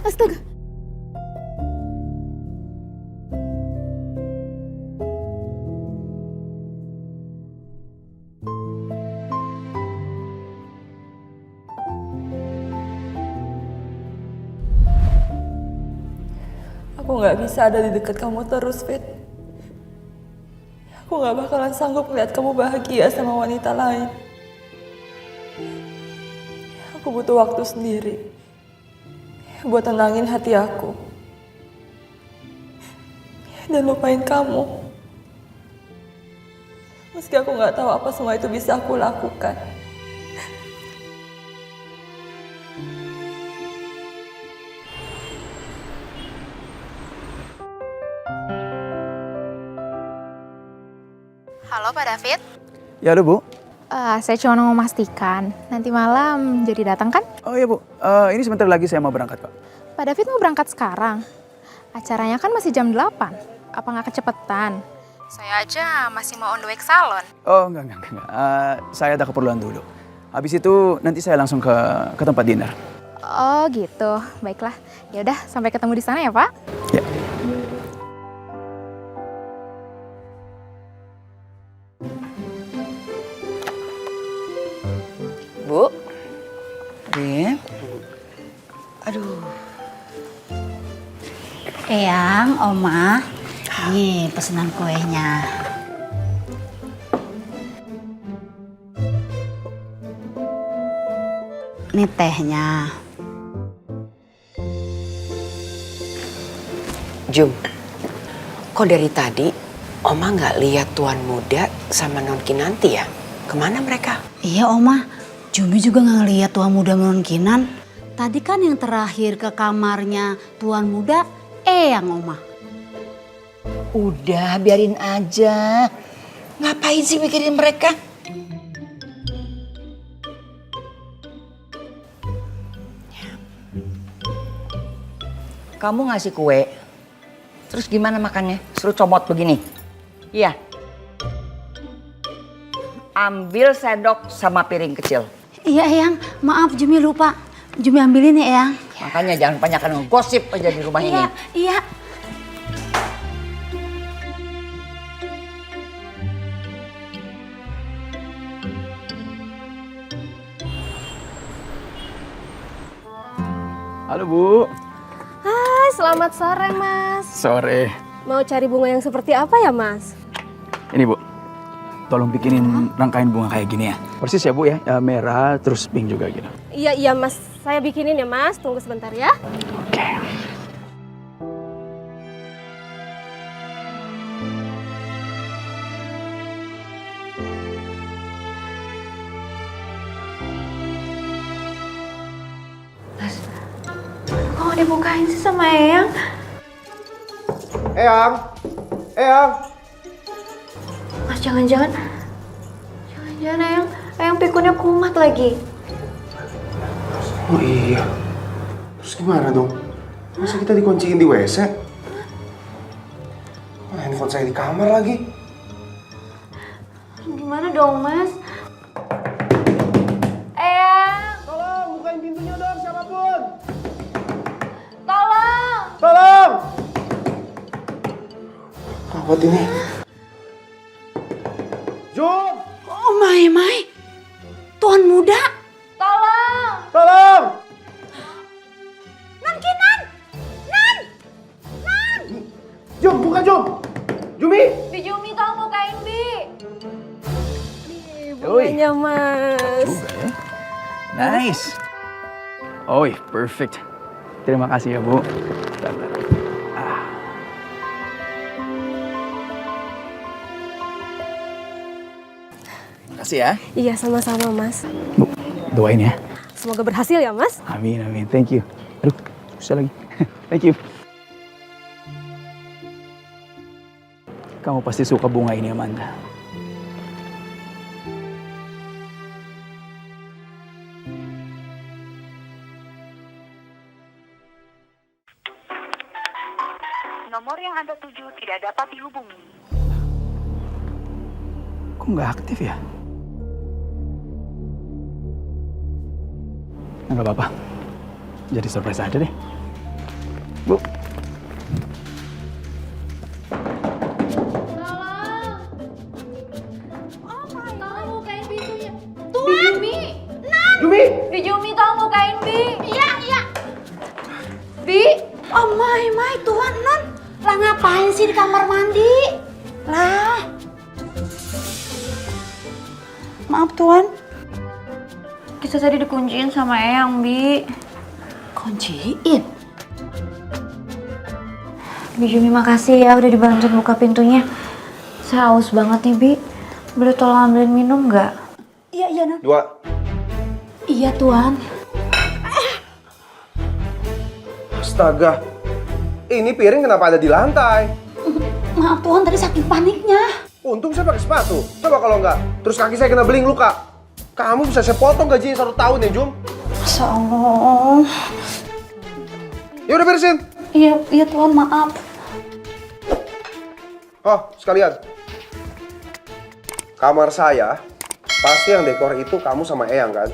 Astaga. Aku gak bisa ada di dekat kamu terus, Fit. Aku gak bakalan sanggup melihat kamu bahagia sama wanita lain. Aku butuh waktu sendiri buat tenangin hati aku dan lupain kamu. Meski aku gak tahu apa semua itu bisa aku lakukan. Halo Pak David. Ya udah Bu. Saya cuma mau memastikan nanti malam jadi datang kan? Oh iya Bu, ini sebentar lagi saya mau berangkat Pak. Pak David mau berangkat sekarang. Acaranya kan masih jam 8. Apa nggak kecepetan? Saya aja masih mau on the way ke salon. Oh enggak. Saya ada keperluan dulu. Habis itu nanti saya langsung ke tempat dinner. Oh gitu, baiklah. Ya udah, sampai ketemu di sana ya Pak. Ya. Bu, Rin, aduh. Eyang, Oma, nih pesanan kuenya. Ini tehnya. Jum, kok dari tadi Oma nggak lihat Tuan Muda sama Non Kinanti ya? Kemana mereka? Iya, Oma. Jumi juga nggak ngeliat Tuan Muda menonkinan. Tadi kan yang terakhir ke kamarnya Tuan Muda, Eyang, Oma. Udah, biarin aja. Ngapain sih mikirin mereka? Kamu ngasih kue, terus gimana makannya? Suruh comot begini? Iya. Ambil sendok sama piring kecil. Iya, Eyang. Maaf, Jumi lupa. Jumi ambilin ya, Eyang. Makanya jangan banyak ngegosip aja di rumah ini. Iya. Halo Bu. Hai, selamat sore Mas. Sore. Mau cari bunga yang seperti apa ya Mas? Ini Bu, tolong bikinin rangkaian bunga kayak gini ya. Persis ya Bu ya, merah terus pink juga gitu. Iya Mas, saya bikinin ya Mas. Tunggu sebentar ya. Oke. Kok dibukain sih sama Eyang? Eyang! Mas, jangan-jangan Eyang pikunnya kumat lagi. Oh iya. Terus gimana dong? Masa kita dikunciin di WC? Handphone saya di kamar lagi. Gimana dong Mas? Eyang! Tolong, bukain pintunya dong siapapun! Tolong! Tolong! Apa ini? Jum! Oh, Mai. Tuan Muda. Tolong! Tolong! Jum, buka Jum! Jumi! Bi Jumi tolong bukain Bi. Bunganya Mas. Juga ya. Nice. Oh, perfect. Terima kasih ya Bu. Bentar. Makasih ya. Iya, sama-sama Mas. Bu, doain ya. Semoga berhasil ya Mas. Amin. Thank you. Aduh, susah lagi. Thank you. Kamu pasti suka bunga ini, Amanda. Nomor yang Anda tuju tidak dapat dihubungi. Kok nggak aktif ya? Nggak apa-apa. Jadi surprise aja deh. Bu. Jumi! Bi Jumi tolong bukain Bi. Iya, iya. Bi, oh my Tuhan non. Lah ngapain sih di kamar mandi? Lah. Maaf Tuan. Kita tadi dikunciin sama Eyang, Bi. Kunciin? Bi Jumi makasih ya udah dibantuin buka pintunya. Saya haus banget nih, Bi. Boleh tolong ambilin minum nggak? Iya, non. 2. Iya, Tuan. Astaga. Ini piring kenapa ada di lantai? Maaf Tuhan, tadi saking paniknya. Untung saya pakai sepatu. Coba kalau enggak, terus kaki saya kena beling luka. Kamu bisa saya potong gajinya 1 tahun ya, Jum? Masya Allah. Ya udah beresin. Iya Tuhan, maaf. Oh, sekalian. Kamar saya, pasti yang dekor itu kamu sama Eyang kan?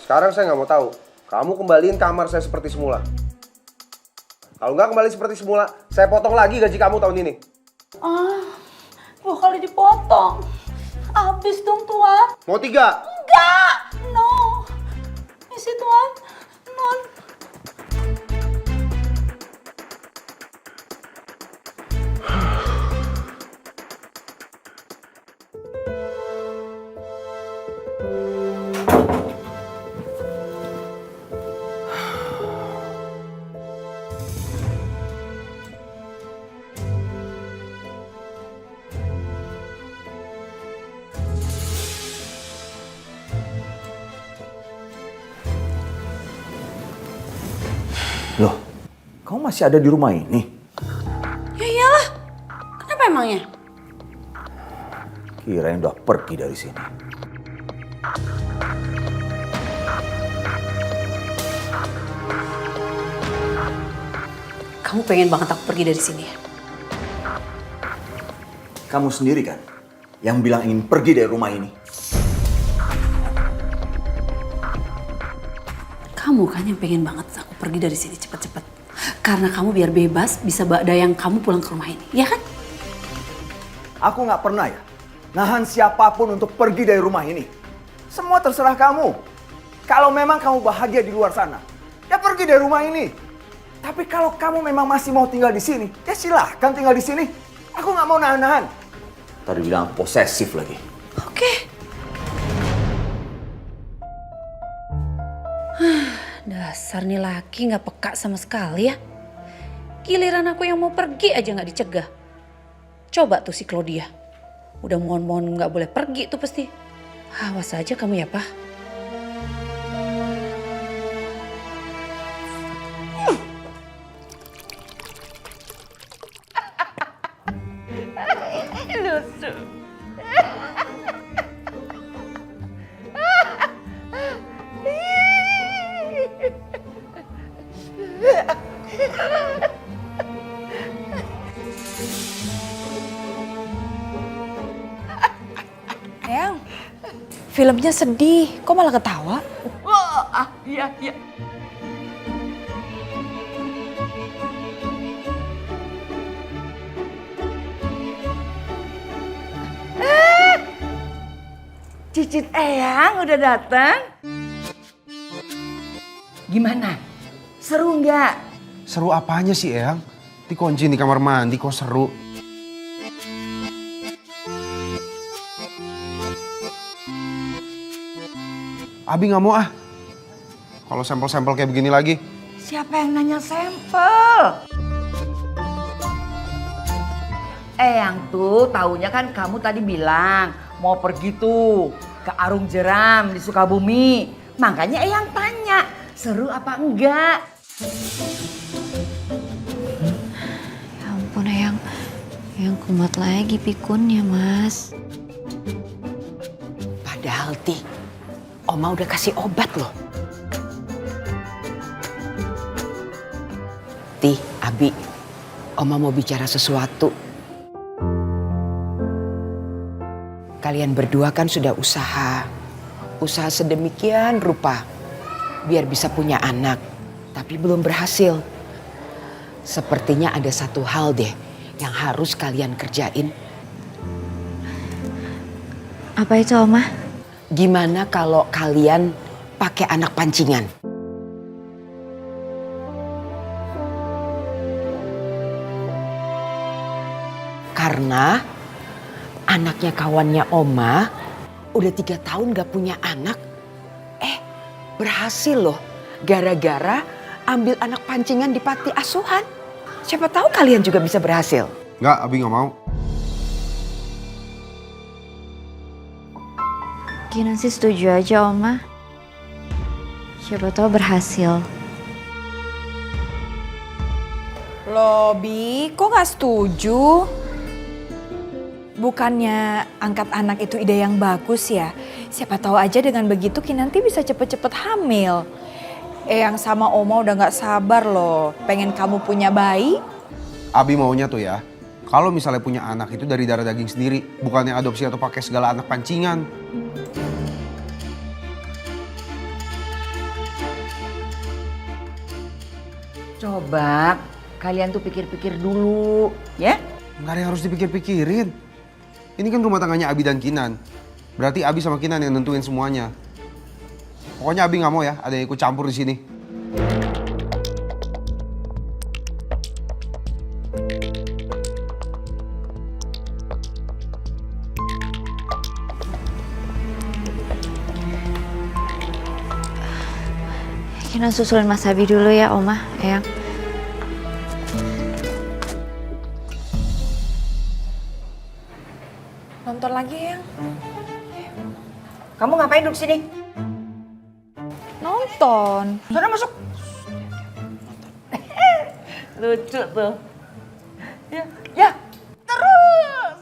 Sekarang saya nggak mau tahu. Kamu kembaliin kamar saya seperti semula. Kalau nggak kembali seperti semula, saya potong lagi gaji kamu tahun ini. 2 kali dipotong. Habis dong Tuan. Mau 3? Enggak, no. Isi Tuan, non. Loh, kamu masih ada di rumah ini? Ya iyalah. Kenapa emangnya? Kirain udah pergi dari sini. Kamu pengen banget aku pergi dari sini ya? Kamu sendiri kan yang bilang ingin pergi dari rumah ini. Kamu kan yang pengen banget aku pergi dari sini cepet-cepet. Karena kamu biar bebas bisa bawa dayang kamu pulang ke rumah ini, ya kan? Aku nggak pernah ya nahan siapapun untuk pergi dari rumah ini. Semua terserah kamu. Kalau memang kamu bahagia di luar sana, ya pergi dari rumah ini. Tapi kalau kamu memang masih mau tinggal di sini, ya silahkan tinggal di sini. Aku nggak mau nahan-nahan. Tadi bilang posesif lagi. Oke. Dasar nih laki nggak peka sama sekali ya. Giliran aku yang mau pergi aja nggak dicegah. Coba tuh si Claudia. Udah mohon-mohon nggak boleh pergi tuh pasti. Awas aja kamu ya, Pak. Lucu. Eyang, filmnya sedih. Kok malah ketawa? Iya. Cicit Eyang udah datang. Gimana? Seru nggak? Seru apanya sih, Eyang? Dikunci di kamar mandi kok seru. Abi nggak mau ah. Kalau sampel-sampel kayak begini lagi. Siapa yang nanya sampel? Eyang tuh taunya kan kamu tadi bilang mau pergi tuh ke Arung Jeram di Sukabumi. Makanya Eyang tanya, seru apa enggak? Ya ampun Eyang kumat lagi pikunnya Mas. Padahal Ti, Oma udah kasih obat loh. Ti, Abi, Oma mau bicara sesuatu. Kalian berdua kan sudah usaha sedemikian rupa biar bisa punya anak. tapi belum berhasil. Sepertinya ada satu hal deh yang harus kalian kerjain. Apa itu, Oma? Gimana kalau kalian pakai anak pancingan? Karena anaknya kawannya Oma udah 3 tahun gak punya anak. Berhasil loh. Gara-gara ambil anak pancingan di panti asuhan. Siapa tahu kalian juga bisa berhasil. Nggak, Abi nggak mau. Kinanti setuju aja, Oma. Siapa tahu berhasil. Loh, Bi, kok nggak setuju? Bukannya angkat anak itu ide yang bagus ya? Siapa tahu aja dengan begitu Kinanti bisa cepet-cepet hamil. Eyang sama Oma udah nggak sabar loh, pengen kamu punya bayi. Abi maunya tuh ya, kalau misalnya punya anak itu dari darah daging sendiri, bukannya adopsi atau pakai segala anak pancingan. Coba kalian tuh pikir-pikir dulu, ya? Nggak ada yang harus dipikir-pikirin. Ini kan rumah tangganya Abi dan Kinan. Berarti Abi sama Kinan yang nentuin semuanya. Pokoknya Abi nggak mau ya ada yang ikut campur di sini. Kinan susulin Mas Abi dulu ya, Oma, Eyang. Nonton lagi Eyang. Kamu ngapain duduk sini? Nonton. Sudah masuk. Lucu tuh. Ya, ya. Terus.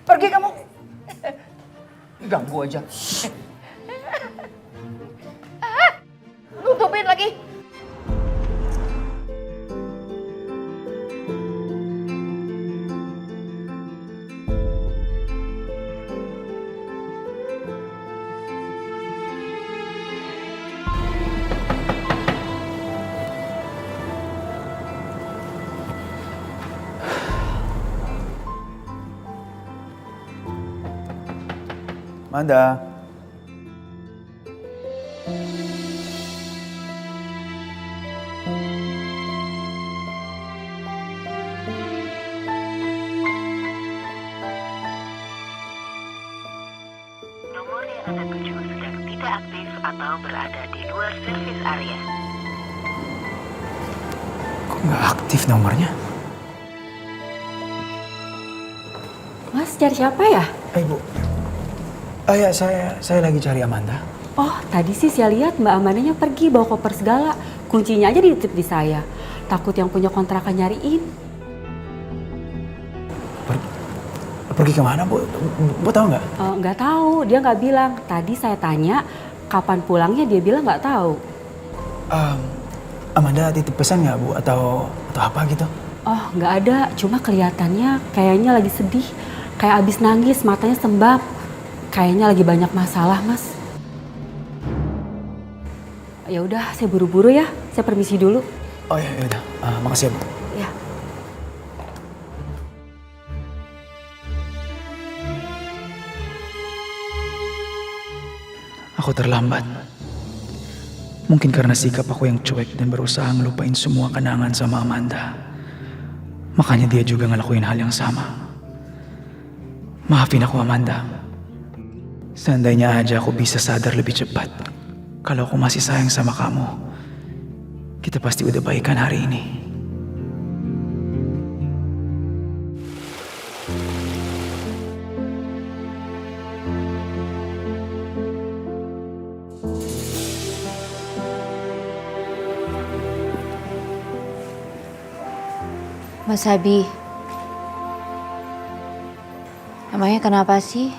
Pergi kamu. Ganggu aja. Nutupin lagi. Manda. Nomor yang Anda tuju sedang tidak aktif atau berada di luar service area. Kok nggak aktif nomornya? Mas, cari siapa ya? Ibu. Oh ya, saya lagi cari Amanda. Oh, tadi sih saya lihat Mbak Amandanya pergi bawa koper segala. Kuncinya aja dititip di saya. Takut yang punya kontrakan nyariin. Pergi kemana, Bu? Bu tahu nggak? Nggak tahu, dia nggak bilang. Tadi saya tanya kapan pulangnya, dia bilang nggak tahu. Amanda titip pesan nggak, Bu? Atau apa gitu? Oh, nggak ada. Cuma kelihatannya kayaknya lagi sedih. Kayak abis nangis, matanya sembab. Kayaknya lagi banyak masalah, Mas. Ya udah, saya buru-buru ya. Saya permisi dulu. Oh ya udah. Makasih ya, Bu. Ya. Aku terlambat. Mungkin karena sikap aku yang cuek dan berusaha ngelupain semua kenangan sama Amanda. Makanya dia juga ngelakuin hal yang sama. Maafin aku, Amanda. Seandainya aja aku bisa sadar lebih cepat. Kalau aku masih sayang sama kamu, kita pasti udah baikan hari ini. Mas Abi, emangnya kenapa sih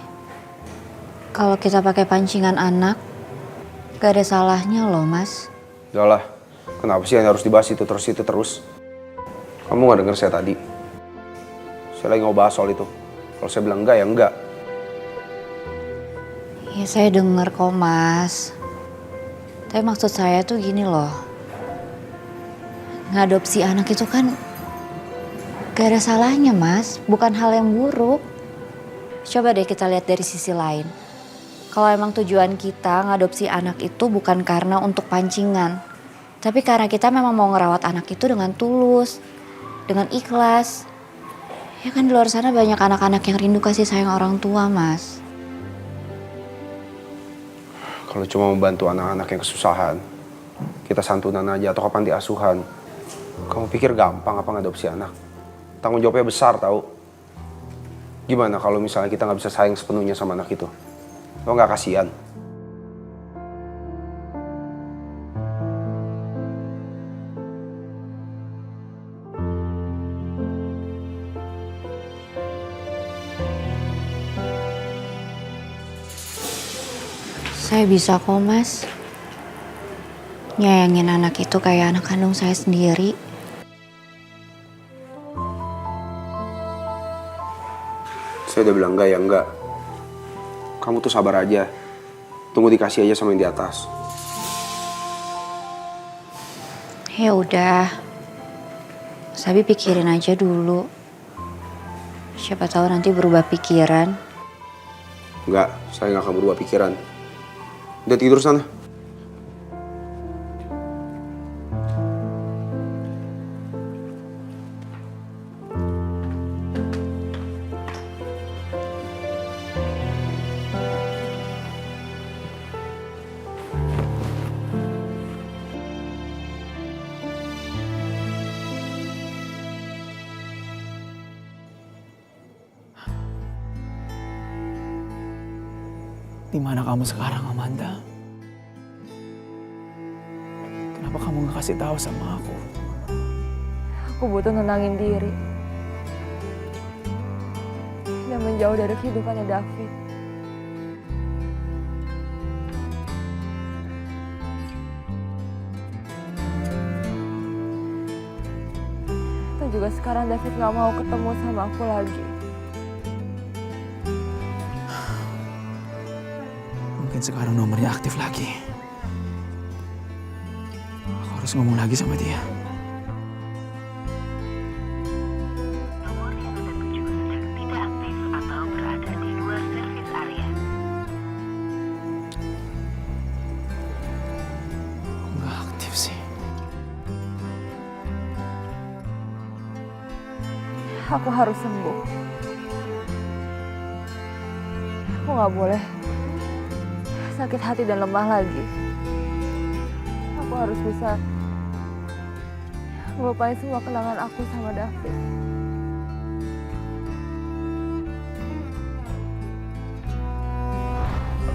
kalau kita pakai pancingan anak? Gak ada salahnya loh, Mas. Udah lah, kenapa sih yang harus dibahas itu terus? Kamu nggak denger saya tadi? Saya lagi mau bahas soal itu. Kalau saya bilang enggak, ya enggak. Ya saya denger kok, Mas. Tapi maksud saya tuh gini loh. Ngadopsi anak itu kan gak ada salahnya, Mas. Bukan hal yang buruk. Coba deh kita lihat dari sisi lain. Kalau emang tujuan kita ngadopsi anak itu bukan karena untuk pancingan. Tapi karena kita memang mau ngerawat anak itu dengan tulus. Dengan ikhlas. Ya kan di luar sana banyak anak-anak yang rindu kasih sayang orang tua, Mas. Kalau cuma membantu anak-anak yang kesusahan, kita santunan aja atau ke panti asuhan. Kamu pikir gampang apa ngadopsi anak? Tanggung jawabnya besar tau. Gimana kalau misalnya kita nggak bisa sayang sepenuhnya sama anak itu? Lo nggak kasihan? Saya bisa kok, Mas. Nyayangin anak itu kayak anak kandung saya sendiri. Saya udah bilang enggak ya enggak. Kamu tuh sabar aja. Tunggu dikasih aja sama yang di atas. Ya udah. Sabi pikirin aja dulu. Siapa tahu nanti berubah pikiran. Enggak, saya nggak akan berubah pikiran. Udah tidur sana. Di mana kamu sekarang, Amanda? Kenapa kamu gak kasih tahu sama aku? Aku butuh nenangin diri. Dan menjauh dari kehidupannya David. Atau juga sekarang David gak mau ketemu sama aku lagi. Mungkin sekarang nomornya aktif lagi. Aku harus ngomong lagi sama dia. Nomor yang Anda tuju sedang tidak aktif atau berada di luar service area. Nggak aktif sih. Aku harus sembuh. Aku gak boleh sakit hati dan lemah lagi. Aku harus bisa ngelupain semua kenangan aku sama David.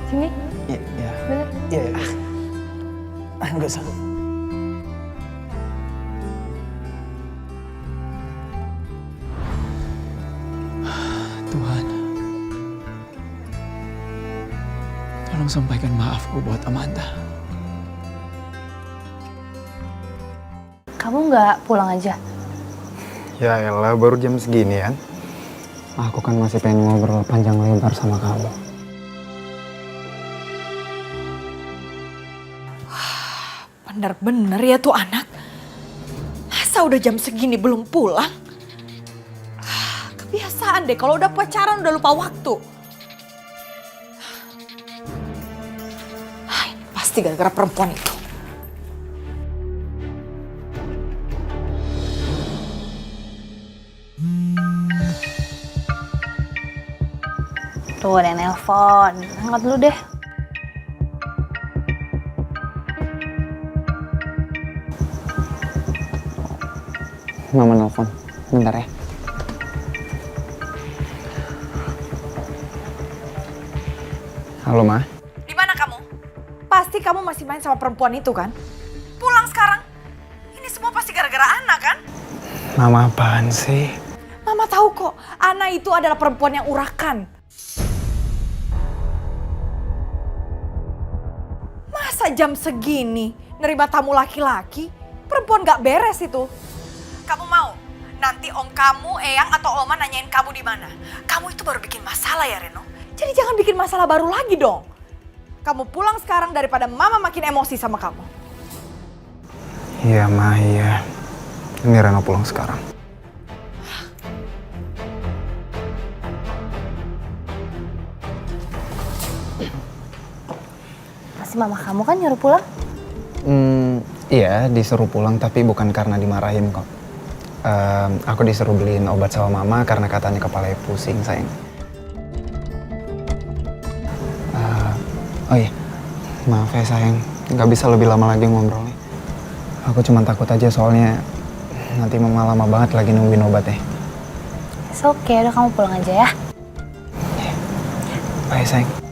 Sini. Iya. Bener? Iya. Nggak sanggup. Tuhan, tolong sampaikan maafku buat Amanda. Kamu nggak pulang aja? Ya elah, baru jam segini kan. Aku kan masih pengen ngobrol panjang lebar sama kamu. Bener-bener ya tuh anak. Masa udah jam segini belum pulang? Kebiasaan deh kalau udah pacaran udah lupa waktu. Ini pasti gara-gara perempuan itu. Tuh ada yang nelpon. Angkat dulu deh. Mama nelfon, bentar ya. Halo, Ma. Di mana kamu? Pasti kamu masih main sama perempuan itu kan? Pulang sekarang. Ini semua pasti gara-gara Ana kan? Mama apaan sih? Mama tahu kok, Ana itu adalah perempuan yang urakan. Masa jam segini nerima tamu laki-laki? Perempuan gak beres itu. Kamu mau nanti om kamu, Eyang atau Oma nanyain kamu di mana? Kamu itu baru bikin masalah ya Reno. Jadi jangan bikin masalah baru lagi dong. Kamu pulang sekarang daripada mama makin emosi sama kamu. Iya, Ma, iya. Ini Reno pulang sekarang. Pasti mama kamu kan nyuruh pulang? Iya, disuruh pulang tapi bukan karena dimarahin kok. Aku disuruh beliin obat sama Mama karena katanya kepalanya pusing, sayang. Oh iya, maaf ya sayang, nggak bisa lebih lama lagi ngobrolnya. Aku cuma takut aja soalnya nanti Mama lama banget lagi nungguin obatnya. Oke, udah kamu pulang aja ya. Bye sayang.